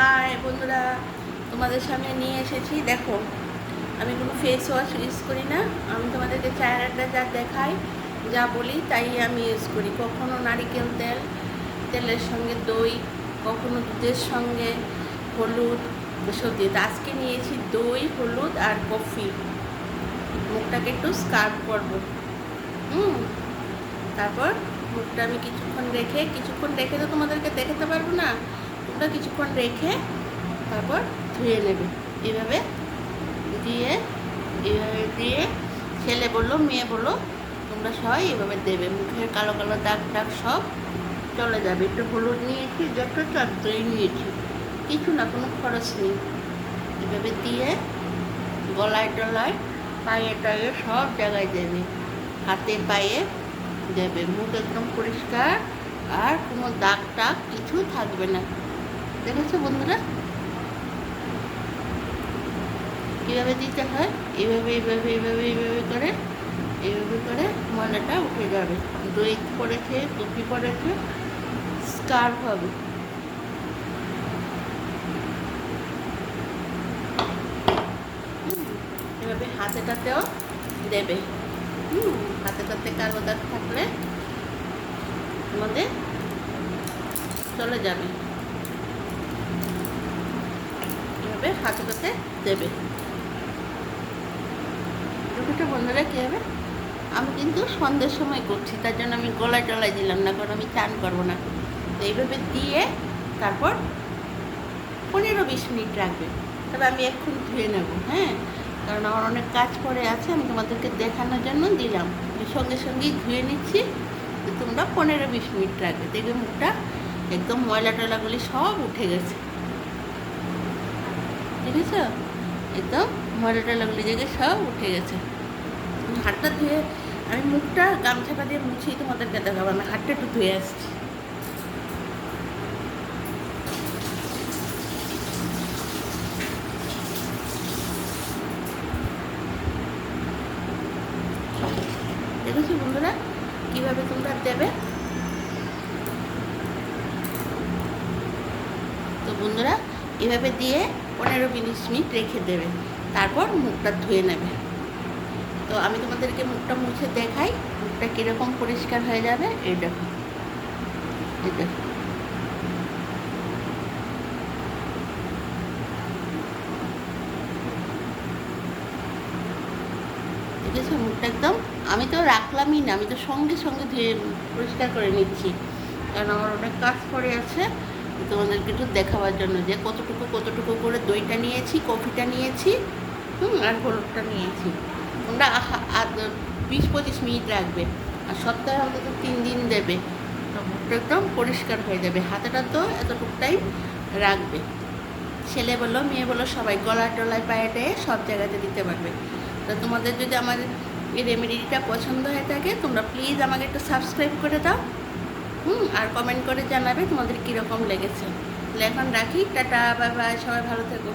High বন্ধুরা, তোমাদের সামনে নিয়ে এসেছি। দেখো, আমি কোনো ফেস ওয়াশ ইউজ করি না। আমি তোমাদেরকে চেহারাটা যা দেখাই, যা বলি তাই আমি ইউজ করি। কখনো নারিকেল তেলের সঙ্গে দই, কখনো দুধের সঙ্গে হলুদ, এসব দিয়ে। আজকে নিয়েছি দই, হলুদ আর কফি। মুখটাকে একটু স্কার্ফ করবো। তারপর মুখটা আমি কিছুক্ষণ রেখে তো তোমাদেরকে দেখাতে পারবো না। তোমরা কিছুক্ষণ রেখে তারপর ধুয়ে নেবে। এইভাবে দিয়ে ছেলে বললো মেয়ে বললো তোমরা সবাই এভাবে দেবে। মুখের কালো কালো দাগ টাগ সব চলে যাবে। একটু হলুদ নিয়েছি, যতটা দই নিয়েছি, কিছু না, কোনো খরচ নেই। এভাবে দিয়ে গলায় টলায়, পায়ে টায়ে সব জায়গায় দেবে, হাতে পায়ে দেবে। মুখ একদম পরিষ্কার, আর কোনো দাগ টাগ কিছু থাকবে না। দেখেছো বন্ধুরা কীভাবে দিতে হয়? এইভাবে করে ময়লাটা উঠে যাবে। দই পড়েছে, টুপি পড়েছে, স্কার্ফ হবে। এভাবে হাতেটাতেও দেবে। হাতেটাতে কালো দাগ থাকলে আমাদের চলে যাবে। এভাবে হাতেটাতে দেবে। দুটো বন্ধুরা কী হবে, আমি কিন্তু সন্ধ্যের সময় করছি, তার জন্য আমি গলায় টলায় দিলাম না, কারণ আমি চান করবো না। তো এইভাবে দিয়ে তারপর 15-20 মিনিট রাখবে। তবে আমি এখন ধুয়ে নেব, হ্যাঁ, কারণ আমার অনেক কাজ পড়ে আছে। আমি তোমাদেরকে দেখানোর জন্য দিলাম। আমি সঙ্গে সঙ্গেই ধুয়ে নিচ্ছি। তো তোমরা 15-20 মিনিট রাখবে, দেখবে মুখটা একদম ময়লা টয়লাগুলি সব উঠে গেছে। ঠিক আছে, একদম ময়লা টয়লাগুলি দেখে সব উঠে গেছে। হাতটা ধুয়ে আমি মুখটা গামছাটা দিয়ে মুছিয়ে তোমাদেরকে দেখাবো। আমি হাতটা একটু ধুয়ে আসছি। দেখেছো বন্ধুরা কীভাবে তোমরা দেবে? তো বন্ধুরা এভাবে দিয়ে 15-20 মিনিট রেখে দেবে, তারপর মুখটা ধুয়ে নেবে। তো আমি তোমাদেরকে মুখটা মুছে দেখাই, মুখটা কীরকম পরিষ্কার হয়ে যাবে। এই দেখো, এই দেখো, দেখেছো মুখটা একদম। আমি তো রাখলামই না, আমি তো সঙ্গে সঙ্গে ধুয়ে পরিষ্কার করে নিচ্ছি, কারণ আমার অনেক কাজ পড়ে আছে। তোমাদেরকে একটু দেখাবার জন্য যে কতটুকু করে দইটা নিয়েছি, কফিটা নিয়েছি, আর হলুদটা নিয়েছি। তোমরা 20-25 মিনিট রাখবে, আর সপ্তাহে অন্তত 3 দিন দেবে। মুখটা একদম পরিষ্কার হয়ে যাবে। হাতেটা তো এতটুকু টাইম রাখবে। ছেলে বলো মেয়ে বলো সবাই গলায় টলায় পায়েটে সব জায়গাতে দিতে পারবে। তো তোমাদের যদি আমার এই রেমেডিটা পছন্দ হয়ে থাকে, তোমরা প্লিজ আমাকে একটু সাবস্ক্রাইব করে দাও, আর কমেন্ট করে জানাবে তোমাদের কীরকম লেগেছে। তাহলে এখন রাখি, টাটা, বাই বাই, সবাই ভালো থেকো।